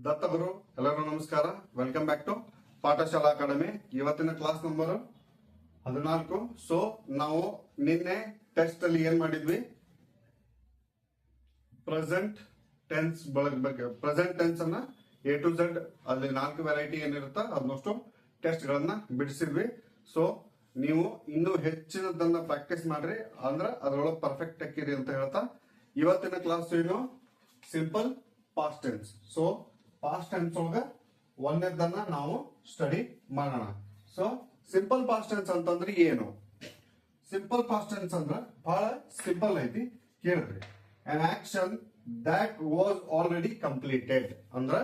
ದತ್ತಗುರು ಎಲ್ಲರೂ ನಮಸ್ಕಾರ. Welcome back to Pathashala academy. ಇವತ್ತಿನ ಕ್ಲಾಸ್ ನಂಬರ್ 14. ಸೊ ನಾವು ನಿನ್ನೆ ಟೆಸ್ಟ್ ಅಲ್ಲಿ ಏನ್ ಮಾಡಿದ್ವಿ, ಪ್ರೆಸೆಂಟ್ ಟೆನ್ಸ್ ಬಗ್ಗೆ ಪ್ರೆಸೆಂಟ್ ಟೆನ್ಸ್ ಅನ್ನ A to Z ಅಲ್ಲಿ 4 ವೆರೈಟಿ ಏನಿರುತ್ತ ಅದನ್ನಷ್ಟು ಟೆಸ್ಟ್ ಗಳನ್ನ ಬಿಡಿಸಿದ್ವಿ. ಸೊ ನೀವು ಇನ್ನೂ ಹೆಚ್ಚಿನದನ್ನ ಪ್ರಾಕ್ಟೀಸ್ ಮಾಡ್ರಿ, ಅಂದ್ರೆ ಅದ್ರೊಳಗೆ ಪರ್ಫೆಕ್ಟ್ ಆಕಿರಿ ಅಂತ ಹೇಳ್ತಾ ಇವತ್ತಿನ ಕ್ಲಾಸ್ ಏನು simple past tense. So past tense ಒಳಗ ಒಂದನೇದನ್ನ ನಾವು ಸ್ಟಡಿ ಮಾಡೋಣ. ಸೊ ಸಿಂಪಲ್ ಪಾಸ್ಟ್ ಟೆನ್ಸ್ ಅಂತಂದ್ರೆ ಏನು? ಸಿಂಪಲ್ ಪಾಸ್ಟ್ ಟೆನ್ಸ್ ಅಂದ್ರ ಬಹಳ ಸಿಂಪಲ್ ಐತಿ, ಕೇಳ್ರಿ. an action that was already completed ಅಂದ್ರ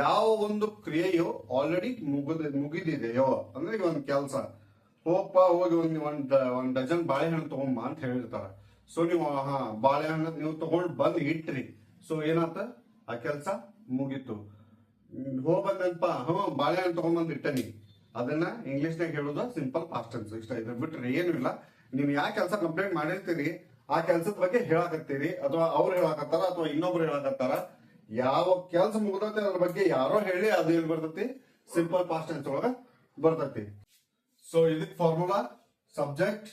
ಯಾವ ಒಂದು ಕ್ರಿಯೆಯು ಆಲ್ರೆಡಿ ಮುಗಿದಿದೆಯೋ, ಅಂದ್ರೆ ಈಗ ಒಂದು ಕೆಲಸ ಹೋಗಪ್ಪ ಹೋಗಿ ಒಂದ್ ಡಜನ್ ಬಾಳೆಹಣ್ಣು ತಗೊಂಬ ಅಂತ ಹೇಳಿರ್ತಾರ. ಸೊ ನೀವು ಬಾಳೆಹಣ್ಣು ನೀವು ತಗೊಂಡ್ ಬಂದ್ ಇಟ್ರಿ. ಸೊ ಏನಾತ, ಆ ಕೆಲಸ ಮುಗೀತು. ಹೋಗ್ಬಂದಪ್ಪ ಬಾಳೆಹಣ್ಣು ತಗೊಂಡ್ಬಂದ್ ಇಟ್ಟನಿ, ಅದನ್ನ ಇಂಗ್ಲಿಷ್ ನಾಗ ಹೇಳುದು ಸಿಂಪಲ್ ಪಾಸ್ಟ್ ಟೆನ್ಸ್. ಇಷ್ಟ ಇದೆ ಬಿಟ್ರೆ ಏನು ಇಲ್ಲ. ನೀವು ಯಾವ ಕೆಲಸ ಕಂಪ್ಲೀಟ್ ಮಾಡಿರ್ತೀರಿ ಆ ಕೆಲ್ಸದ ಬಗ್ಗೆ ಹೇಳಾಕತ್ತೀರಿ, ಅಥವಾ ಅವ್ರು ಹೇಳಾಕತ್ತಾರ ಅಥವಾ ಇನ್ನೊಬ್ರು ಹೇಳಾಕತ್ತಾರ. ಯಾವ ಕೆಲಸ ಮುಗ್ದೈತೆ ಅದ್ರ ಬಗ್ಗೆ ಯಾರೋ ಹೇಳಿ ಅದು ಏನ್ ಬರ್ತೈತಿ, ಸಿಂಪಲ್ ಪಾಸ್ಟ್ ಟೆನ್ಸ್ ಒಳಗ ಬರ್ತೈತಿ. ಸೊ ಇದಕ್ formula subject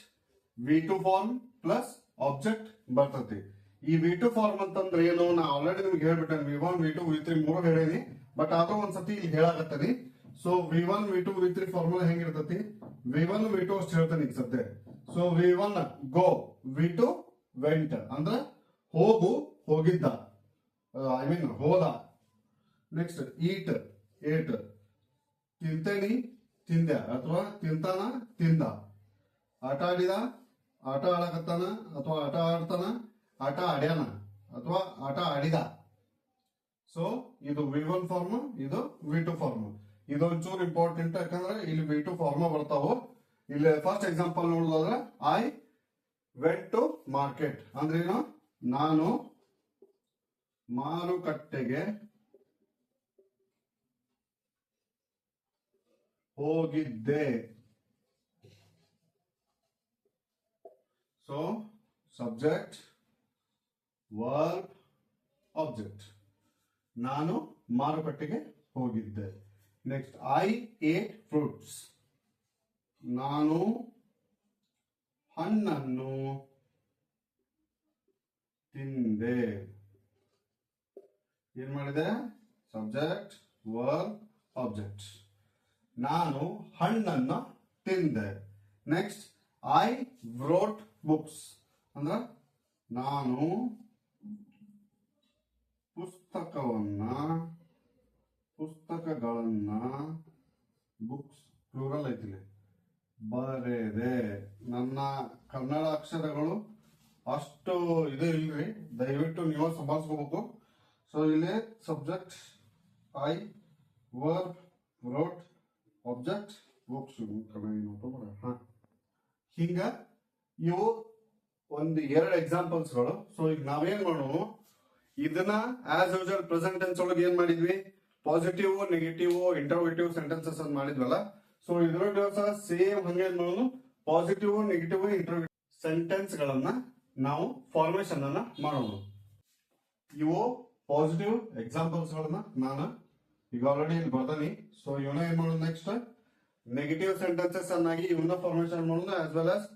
V2 form plus object ಬರ್ತೈತಿ. ಈ V2 ಫಾರ್ಮ್ ಅಂತಂದ್ರೆ ಏನು, ನಾ ಆಲ್ರೆಡಿ ನಿಮ್ಗೆ ಹೇಳ್ಬಿಟ್ಟೆ. V1 V2 V3 ಮೂರು ಹೇಳೀನಿ, ಬಟ್ ಆದ್ರೂ ಒಂದ್ಸತಿ ಇಲ್ಲಿ ಹೇಳಾಕತ್ತೀನಿ. So V1 V2 V3 formula ಹೆಂಗಿರ್ತೈತಿ, V1 V2 ಅಷ್ಟು ಹೇಳ್ತೇನೆ ಈಗ ಸದ್ಯ. ಸೊ V1 ಗೋ, V2 ವೆಂಟ್ ಅಂದ್ರೆ ಹೋಗು, ಹೋಗಿದ್ದ, ಐ ಮೀನ್ ಹೋದ. ನೆಕ್ಸ್ಟ್ ಈಟ್, ಏಟ್, ತಿಂತೇನಿ, ತಿಂದೆ ಅಥವಾ ತಿಂತಾನ, ತಿಂದ. ಆಟ ಆಡಿದ, ಆಟ ಆಡಕತ್ತಾನ ಅಥವಾ ಆಟ ಆಡ್ತಾನ, ಆಟ ಆಡ್ಯಾನ ಅಥವಾ ಆಟ ಆಡಿದ. ಸೊ ಇದು V1 ಫಾರ್ಮ್, ಇದು V2 ಫಾರ್ಮ್. ಇದೊಂಚೂರು ಇಂಪಾರ್ಟೆಂಟ್, ಯಾಕಂದ್ರೆ ಇಲ್ಲಿ V2 ಫಾರ್ಮ್ ಬರ್ತಾವು. ಇಲ್ಲಿ ಫಸ್ಟ್ ಎಕ್ಸಾಂಪಲ್ ನೋಡೋದಾದ್ರೆ ಐ ವೆಂಟ್ ಟು ಮಾರ್ಕೆಟ್ ಅಂದ್ರೇನು, ನಾನು ಮಾರುಕಟ್ಟೆಗೆ ಹೋಗಿದ್ದೆ. ಸೊ ಸಬ್ಜೆಕ್ಟ್ ವರ್ಬ್ ಆಬ್ಜೆಕ್ಟ್, ನಾನು ಮಾರುಕಟ್ಟೆಗೆ ಹೋಗಿದ್ದೆ. ನೆಕ್ಸ್ಟ್ ಐ ಏಟ್ ಫ್ರೂಟ್ಸ್, ನಾನು ಹಣ್ಣನ್ನು ತಿಂದೆ. ಏನ್ ಮಾಡಿದೆ, ಸಬ್ಜೆಕ್ಟ್ ವರ್ಬ್ ಆಬ್ಜೆಕ್ಟ್, ನಾನು ಹಣ್ಣನ್ನ ತಿಂದೆ. ನೆಕ್ಸ್ಟ್ ಐ ವ್ರೋಟ್ ಬುಕ್ಸ್ ಅಂದ್ರ ನಾನು ಪುಸ್ತಕಗಳನ್ನ ಬುಕ್ಸ್ ಪ್ಲೂರಲ್ ಐತಿಲ್ಲ ಬರೆದೆ. ನನ್ನ ಕನ್ನಡ ಅಕ್ಷರಗಳು ಅಷ್ಟು ಇದು ಇಲ್ರಿ, ದಯವಿಟ್ಟು ನೀವು ಸಂಭಾಳಿಸ್ಕೋಬೇಕು. ಸೊ ಇಲ್ಲಿ subject I verb wrote object books ಹಿಂಗ ಇವು ಒಂದು 2 ಎಕ್ಸಾಂಪಲ್ಸ್ಗಳು. ಸೊ ಈಗ ನಾವೇನ್ ಮಾಡೋಣ, ಇದನ್ನ ಆಸ್ ಯೂಶುವಲ್ ಪ್ರೆಸೆಂಟ್ ಟೆನ್ಸ್ ಒಳಗೆ ಏನ್ ಮಾಡಿದ್ವಿ, ಪಾಸಿಟಿವ್, ನೆಗೆಟಿವ್, ಇಂಟರೋಗೇಟಿವ್ ಸೆಂಟೆನ್ಸಸ್ ಅಂತ ಮಾಡಿದ್ವಲ್ಲ. ಸೊ ಇದ್ರೊಳಗೆ ಸಹ ಸೇಮ್ ಹಂಗೆ ಮಾಡೋಣ, ಪಾಸಿಟಿವ್, ನೆಗೆಟಿವ್, ಇಂಟರೋಗೇಟಿವ್ ಸೆಂಟೆನ್ಸ್ ಗಳನ್ನ ನಾವು ಫಾರ್ಮೇಶನ್ ಅನ್ನ ಮಾಡೋಣ. ಇವು ಪಾಸಿಟಿವ್ ಎಕ್ಸಾಂಪಲ್ಸ್ ಗಳನ್ನ ನಾನು ಈಗ ಆಲ್ರೆಡಿ ಇಲ್ಲಿ ಬರ್ದಾನಿ. ಸೊ ಇವನ್ನ ಏನ್ ಮಾಡೋದು, ನೆಕ್ಸ್ಟ್ ನೆಗೆಟಿವ್ ಸೆಂಟೆನ್ಸಸ್ ಅನ್ನಾಗಿ ಇವನ್ನ ಫಾರ್ಮೇಶನ್ ಮಾಡೋದು, as well as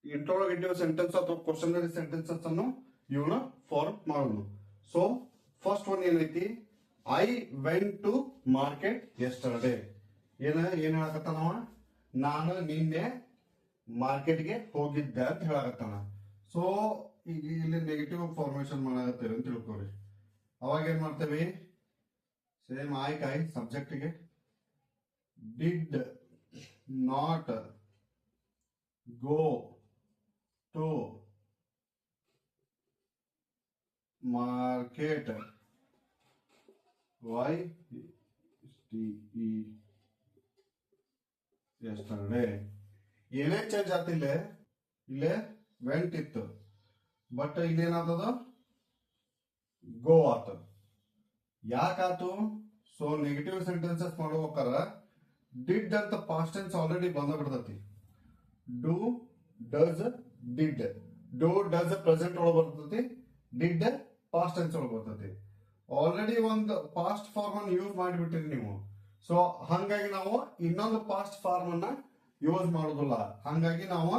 interrogative sentence ಅಥವಾ ಕ್ವಶನರಿ ಸೆಂಟೆನ್ಸಸ್ ಅನ್ನು ಇವನ್ನ ಫಾರ್ಮ್ ಮಾಡೋದು. ಸೊ ಫಸ್ಟ್ ಒನ್ ಏನೈತಿ, I went to market yesterday. ಏನ್ ಹೇಳಕತ್ತಾನವ, ನಾನು ನಿನ್ನೆ ಮಾರ್ಕೆಟ್ಗೆ ಹೋಗಿದ್ದೆ ಅಂತ ಹೇಳಕತ್ತಾನ. ಸೊ ಈಗ ಇಲ್ಲಿ ನೆಗೆಟಿವ್ ಫಾರ್ಮೇಶನ್ ಮಾಡಾಕತ್ತೇವೆ ಅಂತ ತಿಳ್ಕೊರಿ. ಅವಾಗ ಏನ್ ಮಾಡ್ತೇವೆ, ಸೇಮ್ ಆಯ್ಕಾಯ್ ಸಬ್ಜೆಕ್ಟ್ಗೆ did not go to market, why yesterday. ಏನೇ ಚೇಂಜ್ ಆತಿಲ್ಲ, ಇಲ್ಲೇ ವೆಂಟ್ ಇತ್ತು, ಬಟ್ ಇಲ್ಲೇನಾಗ್ತದ ಗೋ ಆತ. ಯಾಕಾತು, ಸೊ ನೆಗೆಟಿವ್ ಸೆಂಟೆನ್ಸಸ್ ಮಾಡ್ಬೇಕಾರ ಡಿಡ್ ಅಂತ ಪಾಸ್ಟ್ ಟೆನ್ಸ್ ಆಲ್ರೆಡಿ ಬಂದ ಬಿಡ್ತತಿ. Do, does, did. Do does present ಒಳಗೆ ಬರ್ತತಿ, ಡಿಡ್ ಪಾಸ್ಟ್ ಟೆನ್ಸ್ ಒಳಗೆ ಬರ್ತತಿ. ಆಲ್ರೆಡಿ ಒಂದು ಪಾಸ್ಟ್ ಫಾರ್ಮ್ ಅನ್ನು ಯೂಸ್ ಮಾಡಿಬಿಟ್ಟಿರಿ ನೀವು. ಸೊ ಹಂಗಾಗಿ ನಾವು ಇನ್ನೊಂದು ಪಾಸ್ಟ್ ಫಾರ್ಮ್ ಅನ್ನ ಯೂಸ್ ಮಾಡೋದಿಲ್ಲ. ಹಂಗಾಗಿ ನಾವು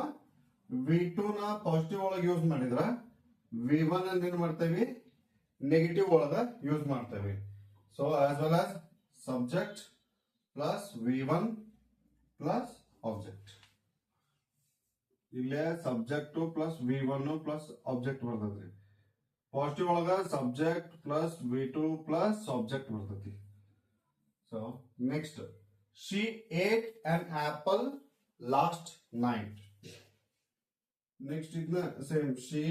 V2 ನ ಪಾಸಿಟಿವ್ ಒಳಗೆ ಯೂಸ್ ಮಾಡಿದ್ರ V1 ಅನ್ನ ಏನ್ ಮಾಡ್ತೇವಿ ನೆಗೆಟಿವ್ ಒಳಗ ಯೂಸ್ ಮಾಡ್ತೇವೆ. So as well as subject plus V1 plus object. ಇಲ್ಲೇ subject plus V1 plus object ಬರ್ತದ್ರಿ. ಪಾಸಿಟಿವ್ ಒಳಗ subject plus V2 plus object ಬರ್ತೈತಿ. So next, she ate an apple last night. Next is the same. She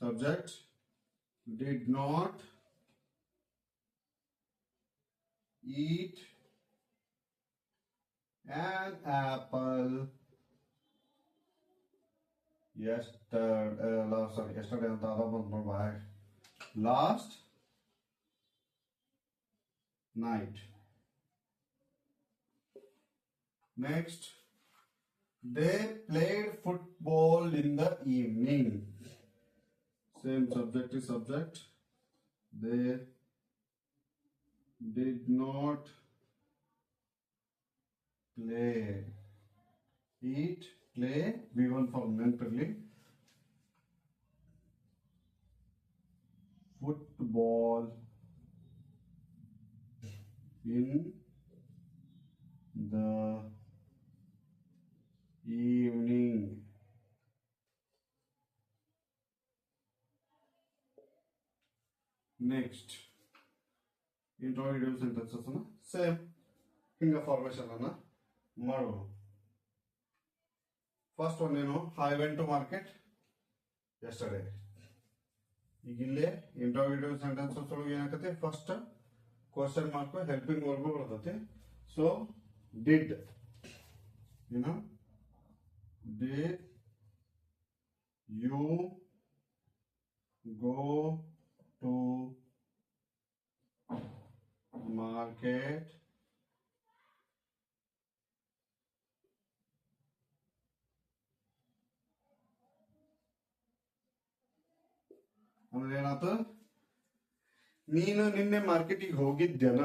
subject did not eat an apple yesterday. Yesterday ಅಂತ ಅದ ಬಂತು ಬಾಯ್. Last night. Next, they played football in the evening. Same subject is subject. They did not play. Eat, play, V1 for mentally. Football in the evening. Next, interrogative sentences ಅನ್ನ same ಹಿಂಗ formation ಅನ್ನ ಮಾಡೋಣ. First one ಏನು, I went to market yesterday. ಈಗ ಇಲ್ಲೇ interrogative sentences ಒಳಗೆ ಏನಾಗತ್ತೆ, first question mark helping verb ಬರ್ತೈತಿ. So did, did you go to market ಅಂದ್ರೆ ಏನಾಯ್ತು, ನೀನು ನಿನ್ನೆ ಮಾರ್ಕೆಟಿಗೆ ಹೋಗಿದ್ದೇನ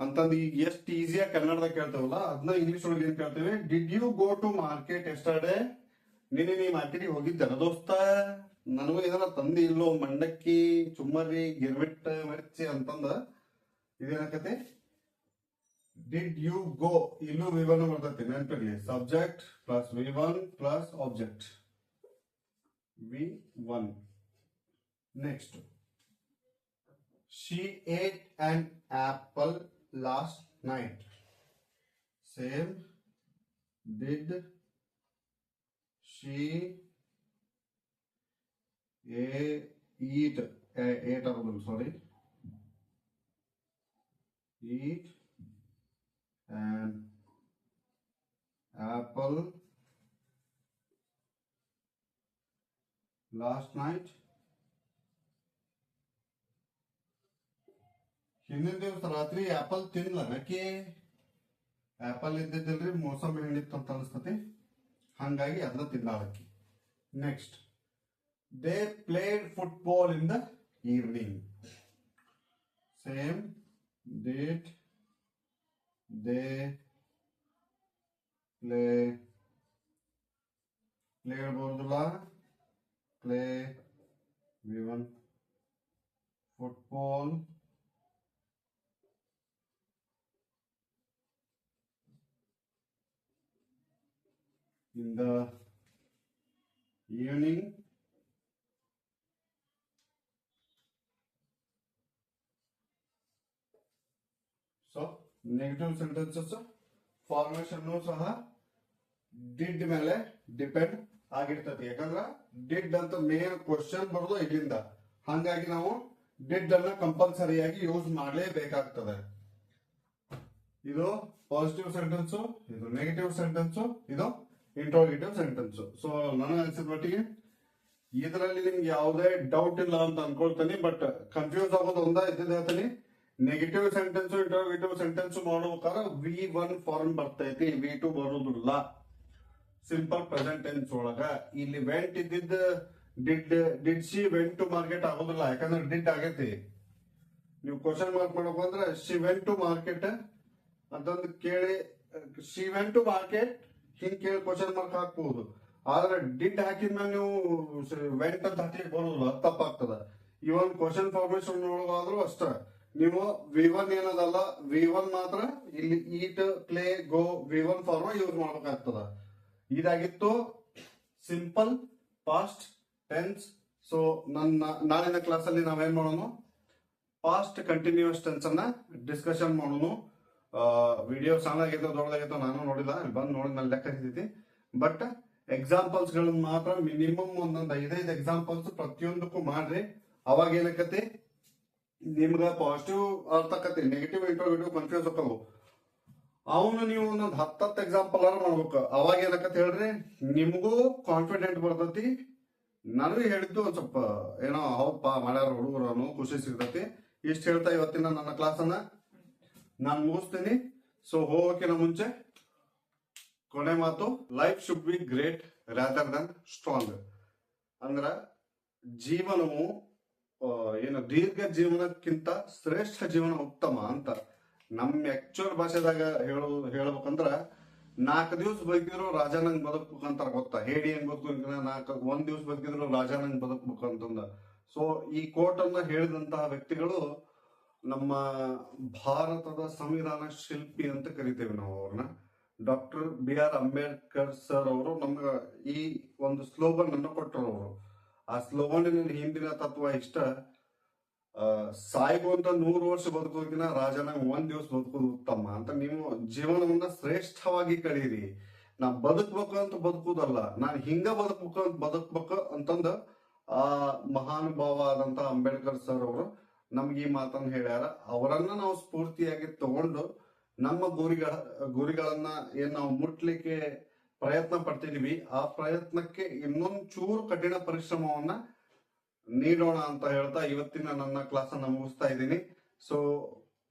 ಅಂತಂದು. ಈಗ ಎಷ್ಟು ಈಸಿಯಾಗಿ ಕನ್ನಡದಾಗ ಕೇಳ್ತೇವಲ್ಲ ಅದನ್ನ ಇಂಗ್ಲಿಷ್ ಒಳಗೆ ಏನ್ ಕೇಳ್ತೇವೆ, did you go to market yesterday. ನಿನ್ನೆ ನೀ ಮಾರ್ಕೆಟಿಗೆ ಹೋಗಿದ್ದೇನ ದೋಸ್ತ, ನನಗೂ ಏನಾರ ತಂದಿ ಇಲ್ಲೋ ಮಂಡಕ್ಕಿ ಚುಮ್ಮರಿ ಗಿರ್ಮಿಟ್ ಮಿರ್ಚಿ ಅಂತಂದ ಇದೇನಾಕತಿ, ಡಿಡ್ ಯು ಗೋ. ಇಲ್ಲೂ V1 ಬರ್ತೈತಿ ನೆನಪಿರ್ಲಿ. Subject plus V1 plus object V1. Next, she ate an apple last night. Same, did she eat an apple last night. ಹಿಂದಿನ ದಿವಸ ರಾತ್ರಿ ಆಪಲ್ ತಿನ್ಲ ನಕ್ಕೆ. ಆಪಲ್ ಇದ್ದಿದ್ದಿಲ್ರಿ, ಮೋಸಂಬಿ ಹಣ್ಣಿತ್ತು ಅಂತ ಅನಿಸ್ತತಿ, ಹಂಗಾಗಿ ಅದನ್ನ ತಿನ್ನಾಳಕ್ಕಿ. Next, they played football in the evening. Same, did they play, play ಇರ್ಬೋದಲ್ಲ, play V1 football in the evening. So negative sentences formation ಸಹ ಡಿಡ್ ಮೇಲೆ ಡಿಪೆಂಡ್ ಆಗಿರ್ತದೆ. ಯಾಕಂದ್ರೆ ಡಿಡ್ ಅಂತ ಮೇನ್ ಕ್ವಶನ್ ಬರೋದು ಇಲ್ಲಿಂದ, ಹಂಗಾಗಿ ನಾವು ಡಿಡ್ ಅನ್ನ ಕಂಪಲ್ಸರಿಯಾಗಿ ಯೂಸ್ ಮಾಡಲೇಬೇಕಾಗ್ತದೆ. ಇದು ಪಾಸಿಟಿವ್ ಸೆಂಟೆನ್ಸ್, ಇದು ನೆಗೆಟಿವ್ ಸೆಂಟೆನ್ಸ್, ಇದು ಇಂಟ್ರೋಗೇಟಿವ್ ಸೆಂಟೆನ್ಸ್. ಸೊ ನನಗೆ ಅನ್ಸಿದ ಮಟ್ಟಿಗೆ ಇದರಲ್ಲಿ ನಿಮ್ಗೆ ಯಾವುದೇ ಡೌಟ್ ಇಲ್ಲ ಅಂತ ಅನ್ಕೊಳ್ತೀನಿ. ಬಟ್ ಕನ್ಫ್ಯೂಸ್ ಆಗೋದು ಒಂದ ಇದ್ದಿದ್ದು ಹೇಳ್ತೀನಿ, ನೆಗೆಟಿವ್ ಸೆಂಟೆನ್ಸ್ ಇಂಟ್ರೋಗೇಟಿವ್ ಸೆಂಟೆನ್ಸ್ ಮಾಡ್ಬೇಕಾದ್ರೆ V1 ಫಾರ್ಮ್ ಬರ್ತೈತಿ, V2 ಬರೋದಿಲ್ಲ. ಸಿಂಪಲ್ ಪ್ರೆಸೆಂಟ್ ಟೆನ್ಸ್ ಒಳಗ ಇಲ್ಲಿ ವೆಂಟ್ ಇದ್ದಿದ್ದ did she went to market ಆಗೋದಿಲ್ಲ, ಯಾಕಂದ್ರೆ ಡಿಡ್ ಆಗೈತಿ. ನೀವು ಕ್ವಶನ್ ಮಾರ್ಕ್ ಮಾಡಬೇಕು ಅಂದ್ರೆ ಶಿ ವೆಂಟ್ ಟು ಮಾರ್ಕೆಟ್ ಅಂತಂದು ಕೇಳಿ, ಶಿ ವೆಂಟ್ ಟು ಮಾರ್ಕೆಟ್ ಹಿಂಗ್ ಕೇಳಿ ಕ್ವಶನ್ ಮಾರ್ಕ್ ಹಾಕ್ಬಹುದು. ಆದ್ರೆ ಡಿಡ್ ಹಾಕಿದ್ಮೇಲೆ ನೀವು ವೆಂಟ್ ಅಂತ ಹಾಕ್ಲಿಕ್ಕೆ ಬರೋದಿಲ್ಲ, ಅದು ತಪ್ಪಾಗ್ತದ. ಇವನ್ ಕ್ವಶನ್ ಫಾರ್ಮೇಶನ್ ನೋಡೋದಾದ್ರೂ ಅಷ್ಟ ನೀವು V1 ಏನದಲ್ಲ V1 ಮಾತ್ರ ಇಲ್ಲಿ ಈಟ್ ಪ್ಲೇ ಗೋ V1 ಫಾರ್ಮ್ ಯೂಸ್ ಮಾಡ್ಬೇಕಾಗ್ತದ. ಇದಾಗಿತ್ತು ಸಿಂಪಲ್ ಪಾಸ್ಟ್ ಟೆನ್ಸ್. ಸೊ ನನ್ನ ನಾಳಿನ ಕ್ಲಾಸ್ ಅಲ್ಲಿ ನಾವೇನ್ ಮಾಡೋಣ, ಪಾಸ್ಟ್ ಕಂಟಿನ್ಯೂಸ್ ಟೆನ್ಸ್ ಅನ್ನ ಡಿಸ್ಕಷನ್ ಮಾಡೋಣ. ವಿಡಿಯೋ ಸಣ್ಣದಾಗಿತ್ತು ದೊಡ್ಡದಾಗಿತ್ತು ನಾನು ನೋಡಿಲ್ಲ, ಬಂದು ನೋಡಿದ್ಮೇಲೆ ಲೆಕ್ಕ ಹಿಡಿತೈತಿ. ಬಟ್ ಎಕ್ಸಾಂಪಲ್ಸ್ ಗಳನ್ನ ಮಾತ್ರ ಮಿನಿಮಮ್ ಒಂದೊಂದು 5 ಎಕ್ಸಾಂಪಲ್ಸ್ ಪ್ರತಿಯೊಂದಕ್ಕೂ ಮಾಡ್ರಿ. ಅವಾಗ ಏನಕತಿ ನಿಮ್ಗ ಪಾಸಿಟಿವ್ ಅರ್ಥಕತಿ, ನೆಗೆಟಿವ್ ಇಂಟ್ರೋಗೇಟಿವ್ ಕನ್ಫ್ಯೂಸ್ ಹೋಗವು. ಅವನು ನೀವು ಒಂದೊಂದು 10 ಎಕ್ಸಾಂಪಲ್ ಮಾಡ್ಬೇಕು. ಅವಾಗ ಏನಕತಿ ಹೇಳ್ರಿ, ನಿಮಗೂ ಕಾನ್ಫಿಡೆಂಟ್ ಬರ್ತೈತಿ. ನನಗೆ ಹೇಳಿದ್ದು ಒಂದ್ ಸ್ವಲ್ಪ ಏನೋ ಹೌದಪ್ಪ ಮಾಡ್ಯಾರ ಹುಡುಗರು ಅನ್ನೋ ಖುಷಿ ಸಿಗ್ತೈತಿ. ಇಷ್ಟು ಹೇಳ್ತಾ ಇವತ್ತಿನ ನನ್ನ ಕ್ಲಾಸ್ ಅನ್ನ ನಾನು ಮುಗಿಸ್ತೀನಿ. ಸೊ ಹೋಗೋಕಿನ ಮುಂಚೆ ಕೊನೆ ಮಾತು, life should be great rather than strong. ಅಂದ್ರ ಜೀವನವು ಏನು ದೀರ್ಘ ಜೀವನಕ್ಕಿಂತ ಶ್ರೇಷ್ಠ ಜೀವನ ಉತ್ತಮ ಅಂತ. ನಮ್ಮ ಆಕ್ಚುಯಲ್ ಭಾಷೆದಾಗ ಹೇಳ್ಬೇಕಂದ್ರ 4 ದಿವಸ ಬದುಕಿದ್ರು ರಾಜಾನಂಗ್ ಬದುಕ್ಬೇಕು ಅಂತಾರ ಗೊತ್ತಾ. ಹೇಡಿ ಹೆಂಗ್ ಬದುಕ 1 ದಿವಸ ಬದುಕಿದ್ರು ರಾಜಾನಂಗ್ ಬದುಕ್ಬೇಕು ಅಂತಂದ. ಸೊ ಈ ಕೋಟ್ ಅನ್ನ ಹೇಳಿದಂತಹ ವ್ಯಕ್ತಿಗಳು ನಮ್ಮ ಭಾರತದ ಸಂವಿಧಾನ ಶಿಲ್ಪಿ ಅಂತ ಕರಿತೇವೆ ನಾವು ಅವ್ರನ್ನ. Doctor B.R. ಅಂಬೇಡ್ಕರ್ ಸರ್ ಅವರು ನಮ್ಗ ಈ ಒಂದು ಸ್ಲೋಗನ್ ಅನ್ನು ಕೊಟ್ಟರು. ಅವರು ಆ ಸ್ಲೋಗನಿನ ಹಿಂದಿನ ತತ್ವ ಇಷ್ಟ, ಸಾಯ್ಗುವಂತ 100 ವರ್ಷ ಬದುಕೋದಕ್ಕಿಂತ ರಾಜನಾಗ 1 ದಿವಸ ಬದುಕೋದು ಉತ್ತಮ ಅಂತ. ನೀವು ಜೀವನವನ್ನ ಶ್ರೇಷ್ಠವಾಗಿ ಕಳೀರಿ. ನಾ ಬದುಕ್ಬೇಕು ಅಂತ ಬದುಕುದಲ್ಲ, ನಾನು ಹಿಂಗ ಬದುಕ್ಬೇಕು ಅಂತಂದ ಆ ಮಹಾನುಭಾವ ಆದಂತ ಅಂಬೇಡ್ಕರ್ ಸರ್ ಅವರು ನಮ್ಗೆ ಈ ಮಾತನ್ನ ಹೇಳ್ಯಾರ. ಅವರನ್ನ ನಾವು ಸ್ಫೂರ್ತಿಯಾಗಿ ತಗೊಂಡು ನಮ್ಮ ಗುರಿಗಳನ್ನ ಏನ್ ನಾವು ಮುಟ್ಲಿಕ್ಕೆ ಪ್ರಯತ್ನ ಪಡ್ತಿದೀವಿ, ಆ ಪ್ರಯತ್ನಕ್ಕೆ ಇನ್ನೊಂದ್ ಚೂರು ಕಠಿಣ ಪರಿಶ್ರಮವನ್ನ ನೀಡೋಣ ಅಂತ ಹೇಳ್ತಾ ಇವತ್ತಿನ ನನ್ನ ಕ್ಲಾಸ್ ಅನ್ನ ಮುಗಿಸ್ತಾ ಇದ್ದೀನಿ. ಸೊ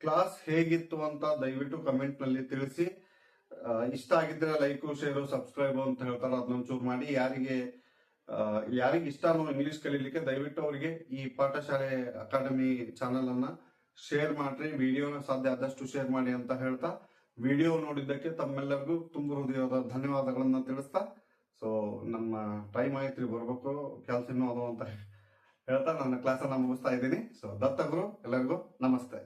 ಕ್ಲಾಸ್ ಹೇಗಿತ್ತು ಅಂತ ದಯವಿಟ್ಟು ಕಮೆಂಟ್ ನಲ್ಲಿ ತಿಳಿಸಿ. ಇಷ್ಟ ಆಗಿದ್ರೆ ಲೈಕ್ ಶೇರು ಸಬ್ಸ್ಕ್ರೈಬ್ ಅಂತ ಹೇಳ್ತಾರ, ಅದನ್ನೊಂಚೂರು ಮಾಡಿ. ಯಾರಿಗೆ ಇಷ್ಟನೋ ಇಂಗ್ಲಿಷ್ ಕಲೀಲಿಕ್ಕೆ ದಯವಿಟ್ಟು ಅವರಿಗೆ ಈ ಪಾಠಶಾಲೆ ಅಕಾಡೆಮಿ ಚಾನೆಲ್ ಅನ್ನ ಶೇರ್ ಮಾಡ್ರಿ. ವಿಡಿಯೋನ ಸಾಧ್ಯ ಆದಷ್ಟು ಶೇರ್ ಮಾಡಿ ಅಂತ ಹೇಳ್ತಾ, ವಿಡಿಯೋ ನೋಡಿದ್ದಕ್ಕೆ ತಮ್ಮೆಲ್ಲರಿಗೂ ತುಂಬ ಹೃದಯದ ಧನ್ಯವಾದಗಳನ್ನ ತಿಳಿಸ್ತಾ, ಸೊ ನಮ್ಮ ಟೈಮ್ ಆಯ್ತು ಬರ್ಬೇಕು, ಕೆಲಸ ಇನ್ನೂ ಅದು ಅಂತ ಹೇಳ್ತಾ ನನ್ನ ಕ್ಲಾಸ್ ಅನ್ನ ಮುಗಿಸ್ತಾ ಇದ್ದೀನಿ. ಸೊ ದತ್ತಗುರು ಎಲ್ಲರಿಗೂ ನಮಸ್ತೆ.